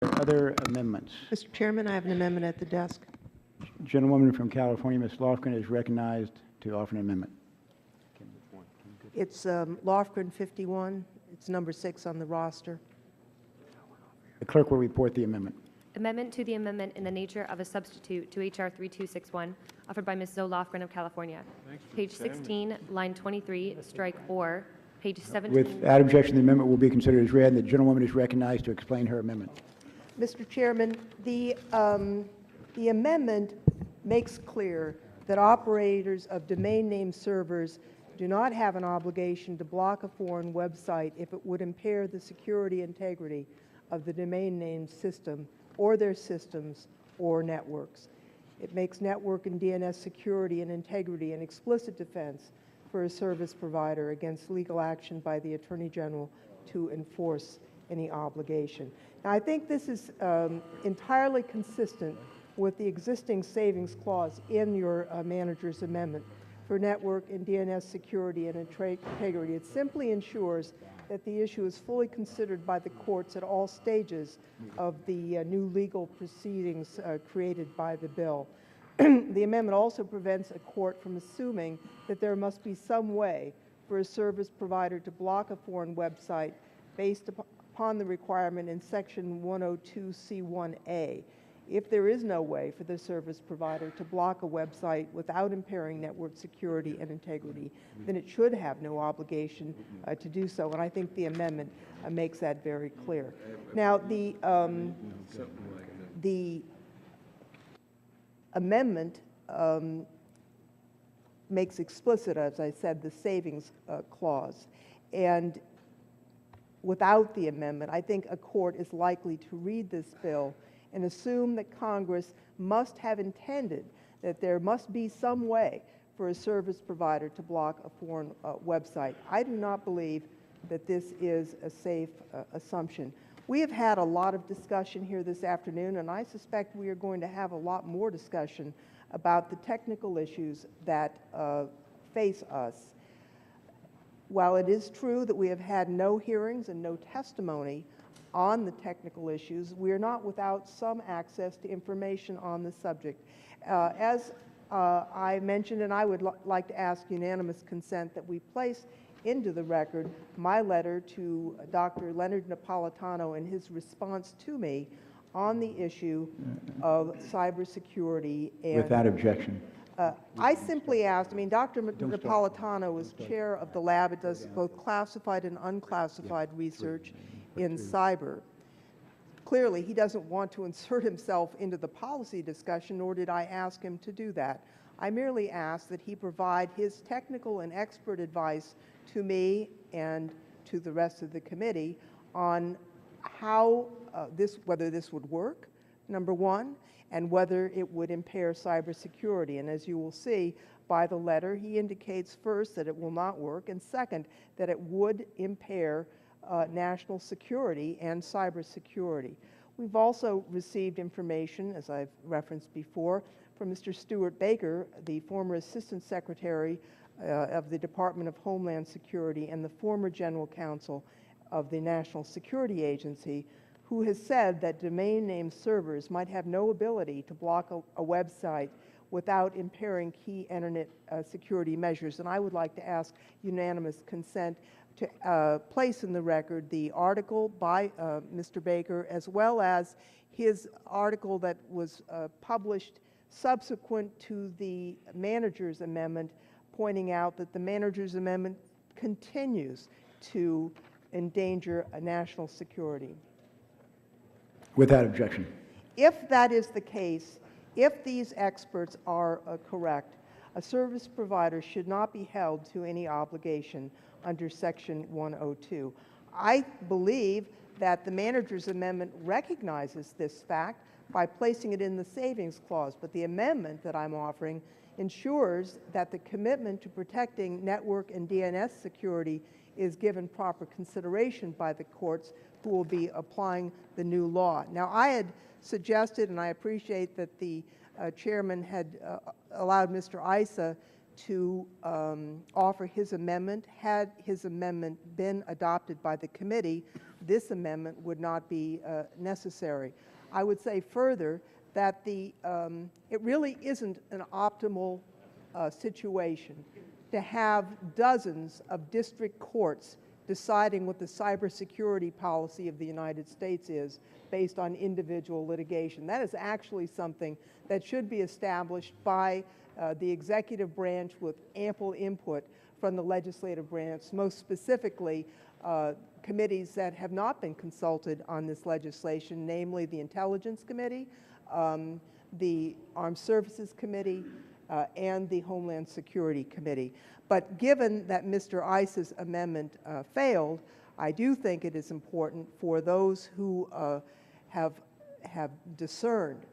Other amendments? Mr. Chairman, I have an amendment at the desk. Gentlewoman from California, Ms. Lofgren, is recognized to offer an amendment. It's Lofgren 51. It's number 6 on the roster. The clerk will report the amendment. Amendment to the amendment in the nature of a substitute to H.R. 3261, offered by Ms. Zoe Lofgren of California. Page 16, line 23, strike or. Page 17. Without objection, the amendment will be considered as read, and the gentlewoman is recognized to explain her amendment. Mr. Chairman, the amendment makes clear that operators of domain name servers do not have an obligation to block a foreign website if it would impair the security integrity of the domain name system or their systems or networks. It makes network and DNS security and integrity an explicit defense for a service provider against legal action by the Attorney General to enforce any obligation. Now, I think this is entirely consistent with the existing savings clause in your manager's amendment for network and DNS security and integrity. It simply ensures that the issue is fully considered by the courts at all stages of the new legal proceedings created by the bill. The amendment also prevents a court from assuming that there must be some way for a service provider to block a foreign website based upon the requirement in Section 102C1A. If there is no way for the service provider to block a website without impairing network security and integrity, then it should have no obligation to do so. And I think the amendment makes that very clear. Now, the amendment makes explicit, as I said, the savings clause. And without the amendment, I think a court is likely to read this bill and assume that Congress must have intended that there must be some way for a service provider to block a foreign website. I do not believe that this is a safe assumption. We have had a lot of discussion here this afternoon, and I suspect we are going to have a lot more discussion about the technical issues that face us. While it is true that we have had no hearings and no testimony on the technical issues, we are not without some access to information on the subject. As I mentioned, and I would like to ask unanimous consent that we place into the record my letter to Dr. Leonard Napolitano and his response to me on the issue of cybersecurity. And Without objection. I simply asked, Dr. Napolitano is chair of the lab. It does both classified and unclassified research in cyber. Clearly, he doesn't want to insert himself into the policy discussion, nor did I ask him to do that. I merely asked that he provide his technical and expert advice to me and to the rest of the committee on how whether this would work, number one, and whether it would impair cybersecurity. And as you will see by the letter, he indicates first that it will not work, and second, that it would impair national security and cybersecurity. We've also received information, as I've referenced before, from Mr. Stuart Baker, the former Assistant Secretary of the Department of Homeland Security and the former General Counsel of the National Security Agency, who has said that domain name servers might have no ability to block a website without impairing key internet security measures. And I would like to ask unanimous consent to place in the record the article by Mr. Baker, as well as his article that was published subsequent to the manager's amendment, pointing out that the manager's amendment continues to endanger national security. Without objection. If that is the case, if these experts are correct, a service provider should not be held to any obligation under Section 102. I believe that the manager's amendment recognizes this fact by placing it in the savings clause, but the amendment that I'm offering ensures that the commitment to protecting network and DNS security is given proper consideration by the courts who will be applying the new law. Now, I had suggested, and I appreciate that the chairman had allowed Mr. Issa to offer his amendment. Had his amendment been adopted by the committee, this amendment would not be necessary. I would say further that it really isn't an optimal situation to have dozens of district courts deciding what the cybersecurity policy of the United States is based on individual litigation. That is actually something that should be established by the executive branch with ample input from the legislative branch, most specifically committees that have not been consulted on this legislation, namely the Intelligence Committee, the Armed Services Committee, and the Homeland Security Committee. But given that Mr. Ice's amendment failed, I do think it is important for those who have discerned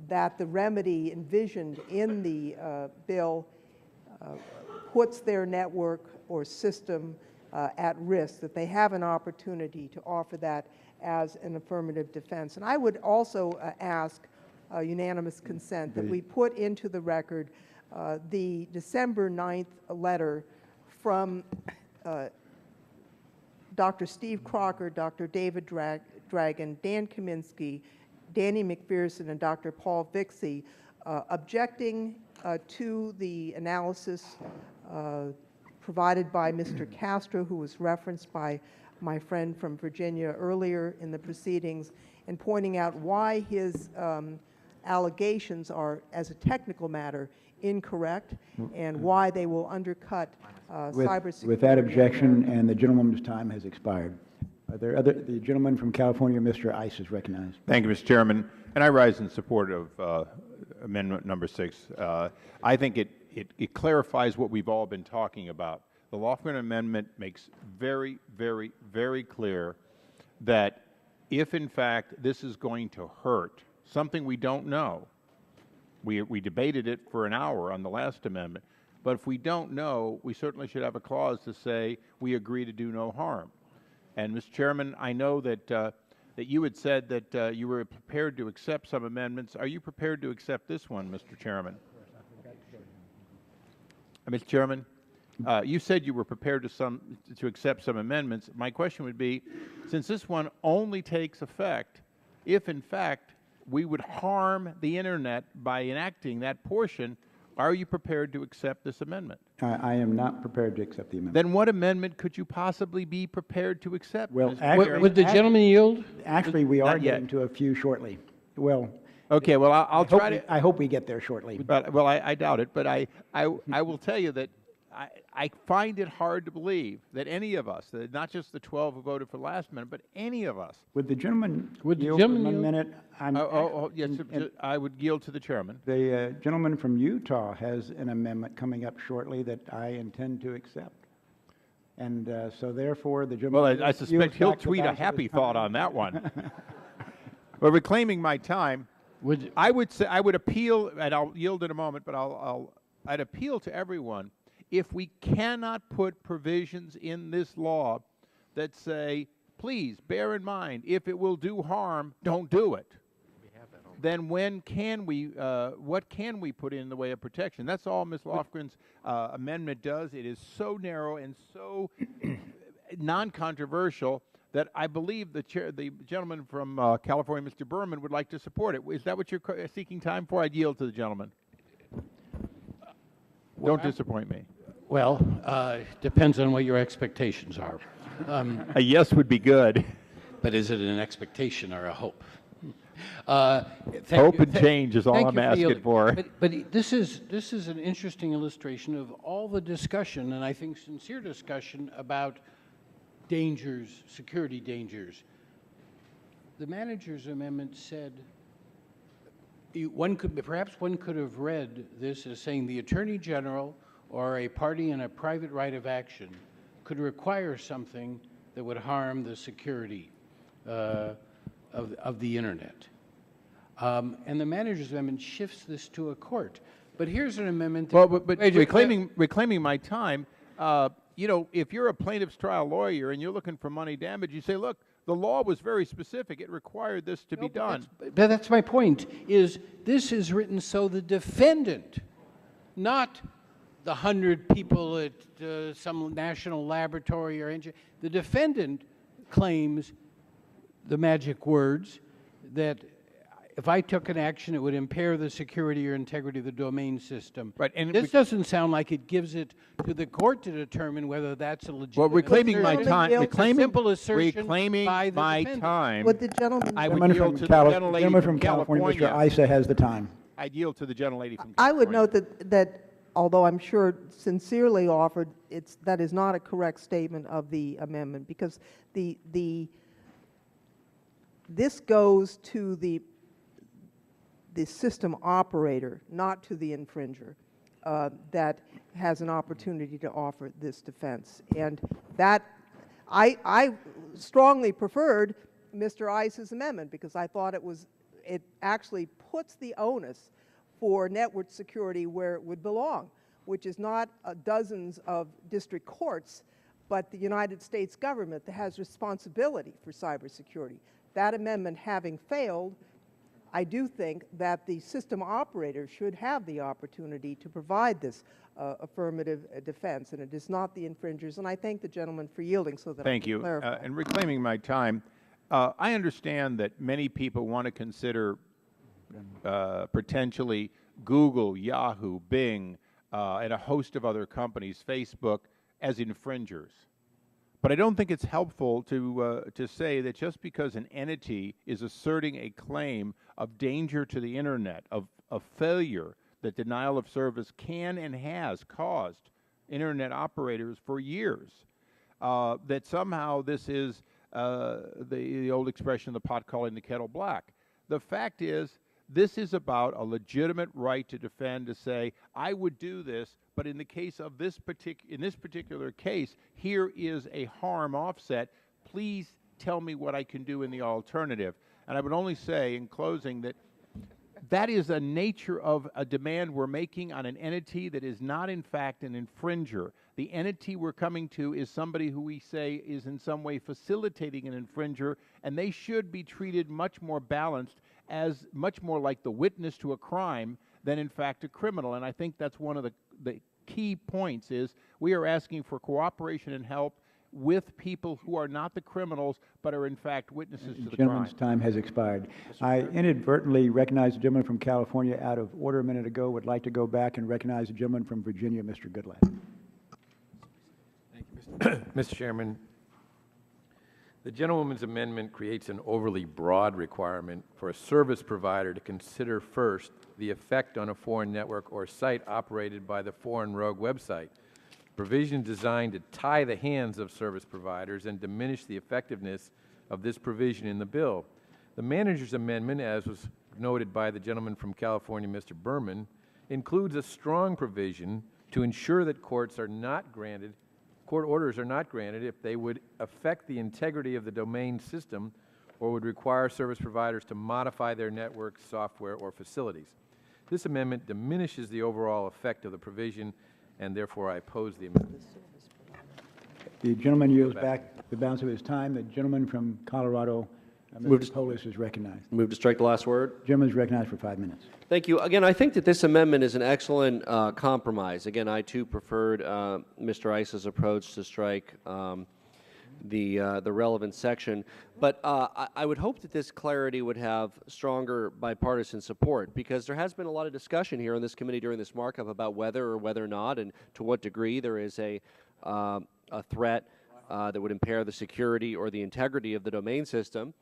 that the remedy envisioned in the bill puts their network or system at risk, that they have an opportunity to offer that as an affirmative defense. And I would also ask unanimous consent that we put into the record the December 9th letter from Dr. Steve Crocker, Dr. David Dragon, Dan Kaminsky, Danny McPherson, and Dr. Paul Vixie objecting to the analysis provided by Mr. Castro, who was referenced by my friend from Virginia earlier in the proceedings, and pointing out why his allegations are, as a technical matter, incorrect, and why they will undercut cybersecurity. With that objection, and the gentleman's time has expired. Are there the gentleman from California, Mr. Ice, is recognized. Thank you, Mr. Chairman. And I rise in support of Amendment number 6. I think it clarifies what we've all been talking about. The Lofgren Amendment makes very, very, very clear that if, in fact, this is going to hurt, something we don't know, we debated it for an hour on the last amendment, but if we don't know, we certainly should have a clause to say we agree to do no harm. And, Mr. Chairman, I know that that you had said that you were prepared to accept some amendments. Are you prepared to accept this one, Mr. Chairman? Mr. Chairman, you said you were prepared to accept some amendments. My question would be, since this one only takes effect if, in fact, we would harm the Internet by enacting that portion, are you prepared to accept this amendment? I am not prepared to accept the amendment. Then what amendment could you possibly be prepared to accept? Well, Would the gentleman yield? Actually, we are Not yet. getting to a few shortly. Well, Okay, well, I'll try to... I hope we get there shortly. But, well, I doubt it, but I will tell you that I find it hard to believe that any of us, not just the 12 who voted for last amendment, but any of us... Would the gentleman Would the yield for gentleman 1 yield? minute? Yes, I would yield to the chairman. The gentleman from Utah has an amendment coming up shortly that I intend to accept. And so therefore, the gentleman... Well, I suspect he'll tweet a happy thought on that one. Well, reclaiming my time, I would appeal, and I'll yield in a moment, but I'd appeal to everyone, if we cannot put provisions in this law that say, please bear in mind, if it will do harm, don't do it, then what can we put in the way of protection? That's all Ms. Lofgren's amendment does. It is so narrow and so non-controversial that I believe the gentleman from California, Mr. Berman, would like to support it. Is that what you're seeking time for? I'd yield to the gentleman. Don't disappoint me. Well, depends on what your expectations are. A yes would be good. But is it an expectation or a hope? Hope and change is all I'm asking for. But this is an interesting illustration of all the discussion, and I think sincere discussion about dangers, security dangers. The manager's amendment said, perhaps one could have read this as saying the Attorney General or a party in a private right of action could require something that would harm the security of the Internet. And the manager's amendment shifts this to a court. But here's an amendment that... Well, but reclaiming my time, you know, if you're a plaintiff's trial lawyer and you're looking for money damage, you say, look, the law was very specific. It required this to be done. But that's my point, is this is written so the defendant, not the 100 people at some national laboratory or engine, the defendant claims the magic words that if I took an action, it would impair the security or integrity of the domain system. Right, and this doesn't sound like it gives it to the court to determine whether that's a legitimate. Well, reclaiming my Gentleman time, yield to reclaiming, simple assertion reclaiming by the my defendant. time. Would the gentleman, I would Gentleman yield from to the gentlelady gentleman from from California, Mr. California. Issa has the time. I'd yield to the gentlelady from California. I would note that although I'm sure sincerely offered, that is not a correct statement of the amendment, because this goes to the system operator, not to the infringer, that has an opportunity to offer this defense. And that, I strongly preferred Mr. Issa's amendment, because I thought it actually puts the onus for network security where it would belong, which is not dozens of district courts, but the United States government that has responsibility for cybersecurity. That amendment having failed, I do think that the system operator should have the opportunity to provide this affirmative defense, and it is not the infringers. And I thank the gentleman for yielding so that I can clarify. Thank you. And reclaiming my time, I understand that many people want to consider potentially Google, Yahoo, Bing, and a host of other companies, Facebook, as infringers. But I don't think it's helpful to say that just because an entity is asserting a claim of danger to the Internet, of failure, that denial of service can and has caused Internet operators for years, that somehow this is the old expression, the pot calling the kettle black. The fact is, this is about a legitimate right to defend, to say, I would do this, but in the case of this particular case, here is a harm offset. Please tell me what I can do in the alternative. And I would only say, in closing, that that is a nature of a demand we're making on an entity that is not, in fact, an infringer. The entity we're coming to is somebody who we say is in some way facilitating an infringer, and they should be treated much more balanced, as much more like the witness to a crime than, in fact, a criminal. And I think that's one of the key points, is we are asking for cooperation and help with people who are not the criminals, but are, in fact, witnesses to the crime. The gentleman's time has expired. I inadvertently recognized the gentleman from California out of order a minute ago. Would like to go back and recognize the gentleman from Virginia, Mr. Goodlatte. Thank you, Mr. Chairman. The gentlewoman's amendment creates an overly broad requirement for a service provider to consider first the effect on a foreign network or site operated by the foreign rogue website. Provision designed to tie the hands of service providers and diminish the effectiveness of this provision in the bill. The manager's amendment, as was noted by the gentleman from California, Mr. Berman, includes a strong provision to ensure that court orders are not granted if they would affect the integrity of the domain system or would require service providers to modify their network, software, or facilities. This amendment diminishes the overall effect of the provision, and therefore I oppose the amendment. The gentleman yields back the balance of his time. The gentleman from Colorado, Mr. Polis, is recognized. Move to strike the last word. Gentleman is recognized for 5 minutes. Thank you. Again, I think that this amendment is an excellent compromise. Again, I too preferred Mr. Issa's approach to strike the relevant section. But I would hope that this clarity would have stronger bipartisan support, because there has been a lot of discussion here on this committee during this markup about whether or not and to what degree there is a threat that would impair the security or the integrity of the domain system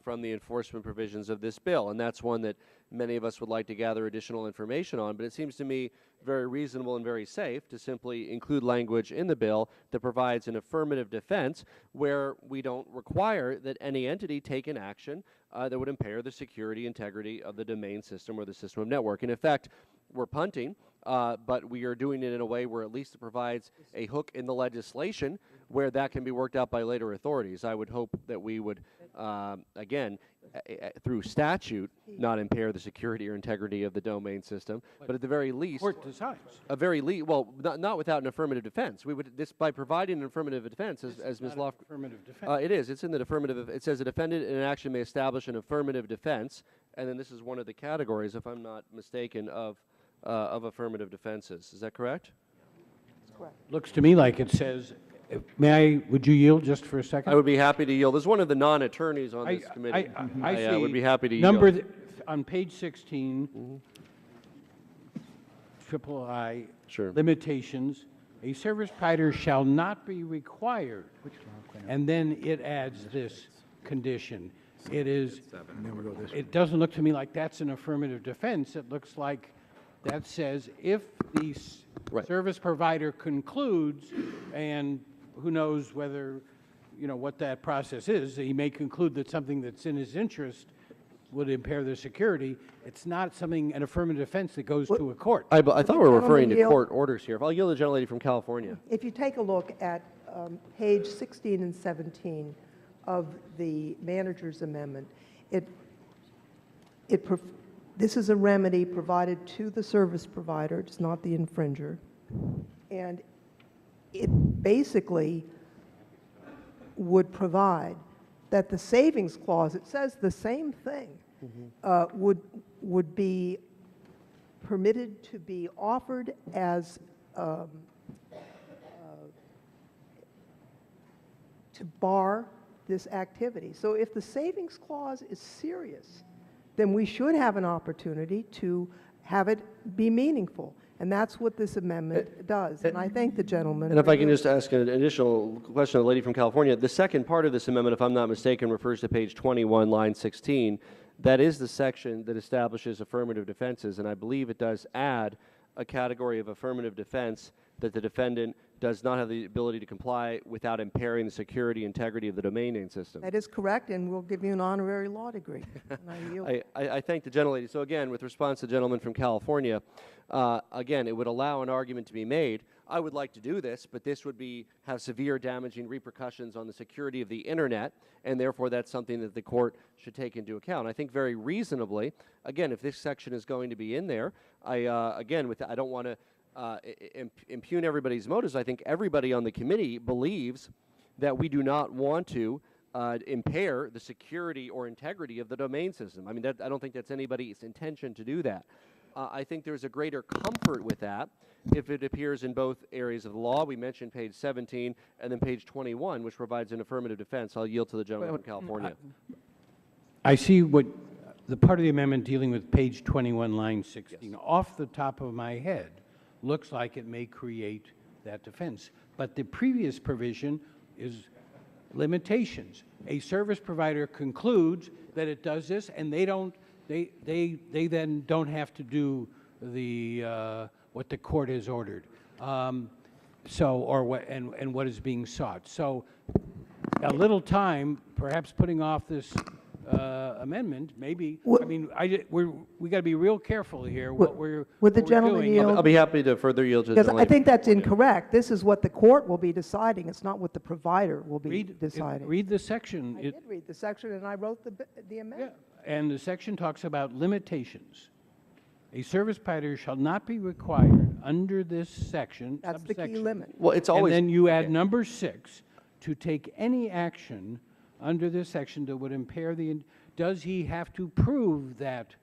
from the enforcement provisions of this bill. And that's one that many of us would like to gather additional information on. But it seems to me very reasonable and very safe to simply include language in the bill that provides an affirmative defense where we don't require that any entity take an action that would impair the security, integrity of the domain system or the system of network. And in fact, we're punting, but we are doing it in a way where at least it provides a hook in the legislation where that can be worked out by later authorities. I would hope that we would, again, through statute, not impair the security or integrity of the domain system, but at the very least, Court decides. well, not without an affirmative defense. We would by providing an affirmative defense, as Ms. Lofgren. Affirmative defense. It is. It's in the affirmative. It says a defendant in an action may establish an affirmative defense, and then this is one of the categories, if I'm not mistaken, of affirmative defenses. Is that correct? That's correct. Looks to me like it says Would you yield just for a second? I would be happy to yield. As one of the non-attorneys on this committee, I see. would be happy to Number yield. on page 16, triple I, Sure. limitations, a service provider shall not be required, and then it adds this condition. It doesn't look to me like that's an affirmative defense. It looks like that says if the service provider concludes, and who knows whether, what that process is, he may conclude that something that's in his interest would impair their security. It's not something, an affirmative defense that goes to a court. I thought we were referring to yield. court orders here. I'll yield to the gentlelady from California. If you take a look at page 16 and 17 of the manager's amendment, this is a remedy provided to the service provider. It's not the infringer. And it basically would provide that the savings clause, it says the same thing, would be permitted to be offered as to bar this activity. So if the savings clause is serious, then we should have an opportunity to have it be meaningful. And that's what this amendment does. And I thank the gentleman. And if I can just ask an additional question of the lady from California, the second part of this amendment, if I'm not mistaken, refers to page 21, line 16. That is the section that establishes affirmative defenses, and I believe it does add a category of affirmative defense that the defendant does not have the ability to comply without impairing the security integrity of the domain name system. That is correct, and we'll give you an honorary law degree. And I yield. I thank the gentlelady. So again, with response to the gentleman from California, again, it would allow an argument to be made. I would like to do this, but this would have severe damaging repercussions on the security of the internet, and therefore that's something that the court should take into account. I think very reasonably, again, if this section is going to be in there, I don't want to impugn everybody's motives. I think everybody on the committee believes that we do not want to impair the security or integrity of the domain system. I mean, I don't think that's anybody's intention to do that. I think there's a greater comfort with that if it appears in both areas of the law. We mentioned page 17 and then page 21, which provides an affirmative defense. I'll yield to the gentleman from California. I see what the part of the amendment dealing with page 21, line 16. Yes. Off the top of my head, looks like it may create that defense. But the previous provision is limitations. A service provider concludes that it does this, and they then don't have to do the what the court has ordered. And what is being sought. So a little time, perhaps putting off this amendment, maybe. I mean, we got to be real careful here. Would the gentleman yield? I'll be happy to further yield to the Because I think that's incorrect. This is what the court will be deciding. It's not what the provider will be deciding. Read the section. I did read the section, and I wrote the amendment. Yeah. And the section talks about limitations. A service provider shall not be required under this section. That's the key limit. Well, it's always. And then you add number 6 to take any action under this section that would impair the. Does he have to prove that?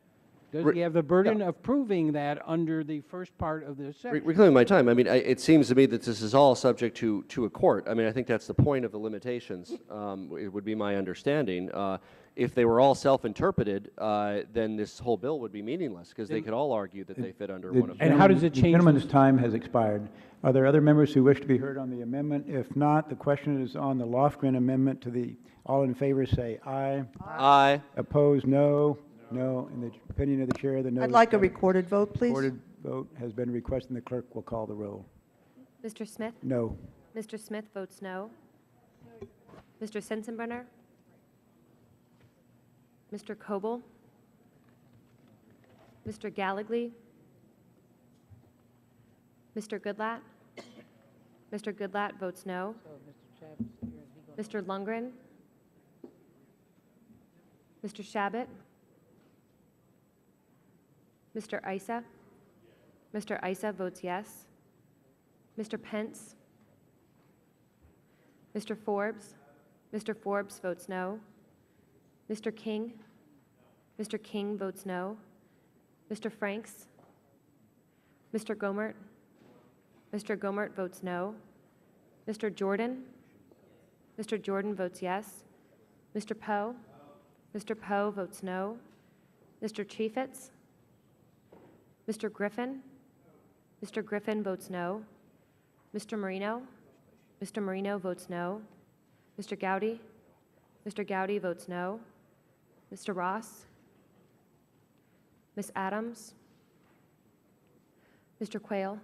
Does he have the burden of proving that under the first part of this section? Reclaiming my time, I mean, it seems to me that this is all subject to a court. I mean, I think that's the point of the limitations. It would be my understanding. If they were all self-interpreted, then this whole bill would be meaningless because they could all argue that they fit under one of them. And how does it change? The gentleman's time has expired. Are there other members who wish to be heard on the amendment? If not, the question is on the Lofgren amendment. All in favor say aye. Aye. Opposed, no. No. In the opinion of the chair, the no. I'd like a recorded vote, please. Recorded vote has been requested, and the clerk will call the roll. Mr. Smith? No. Mr. Smith votes no. Mr. Sensenbrenner? Mr. Coble? Mr. Gallagly? Mr. Goodlatte? Mr. Goodlatte votes no. Mr. Lundgren? Mr. Shabbat? Mr. Issa? Mr. Issa votes yes. Mr. Pence? Mr. Forbes? Mr. Forbes votes no. Mr. King? Mr. King votes no. Mr. Franks? Mr. Gomert? Mr. Gomert votes no. Mr. Jordan? Mr. Jordan votes yes. Mr. Poe? Mr. Poe votes no. Mr. Chaffetz? Mr. Griffin? Mr. Griffin votes no. Mr. Marino? Mr. Marino votes no. Mr. Gowdy? Mr. Gowdy votes no. Mr. Ross? Ms. Adams? Mr. Quayle?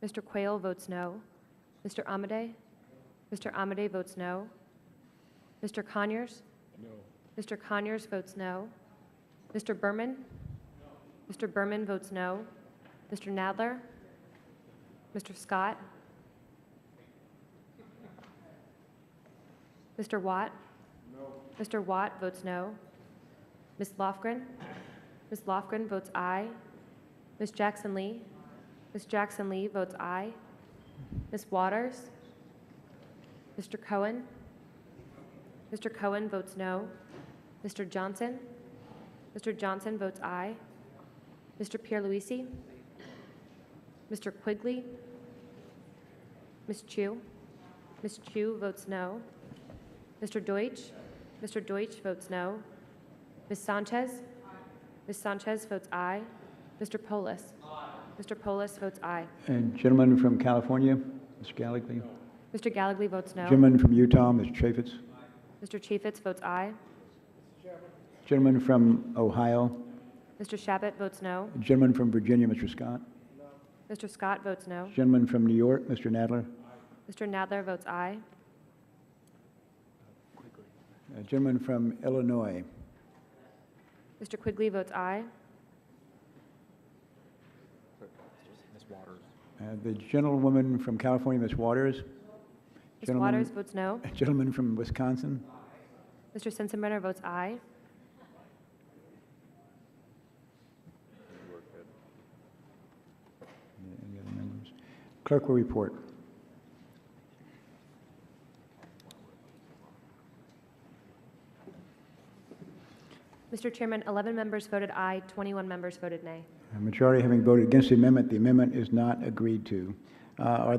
Mr. Quayle votes no. Mr. Amade? Mr. Amade votes no. Mr. Conyers? No. Mr. Conyers votes no. Mr. Berman? No. Mr. Berman votes no. Mr. Nadler? Mr. Scott? Mr. Watt? No. Mr. Watt votes no. Ms. Lofgren? Ms. Lofgren votes aye. Ms. Jackson Lee? Ms. Jackson Lee votes aye. Ms. Waters? Mr. Cohen? Mr. Cohen votes no. Mr. Johnson? Mr. Johnson votes aye. Mr. Pierluisi? Mr. Quigley? Ms. Chu? Ms. Chu votes no. Mr. Deutsch? Mr. Deutsch votes no. Ms. Sanchez? Ms. Sanchez votes aye. Mr. Polis? Mr. Polis votes aye. And gentleman from California, Mr. Gallagher. Mr. Gallagher votes no. Gentleman from Utah, Mr. Chaffetz. Mr. Chaffetz votes aye. Gentleman from Ohio. Mr. Shabbat votes no. Gentleman from Virginia, Mr. Scott. Mr. Scott votes no. Gentleman from New York, Mr. Nadler. Mr. Nadler votes aye. Gentleman from Illinois. Mr. Quigley votes aye. The gentlewoman from California, Ms. Waters. Ms. Waters votes no. Gentleman from Wisconsin. Mr. Sensenbrenner votes aye. Any other members? Clerk will report. Mr. Chairman, 11 members voted aye, 21 members voted nay. A majority having voted against the amendment is not agreed to. Are